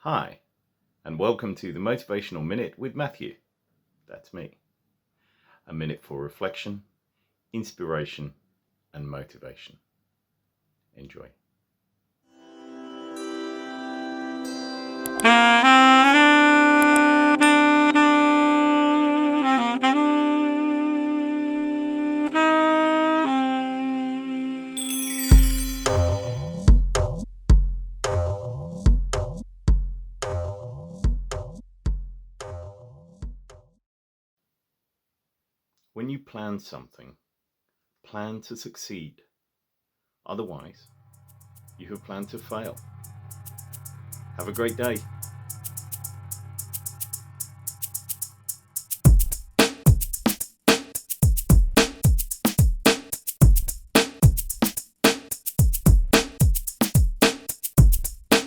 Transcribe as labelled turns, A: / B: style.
A: Hi, and welcome to the Motivational Minute with Matthew. That's me. A minute for reflection, inspiration, and motivation. Enjoy. When you plan something, plan to succeed. Otherwise, you have planned to fail. Have a great day.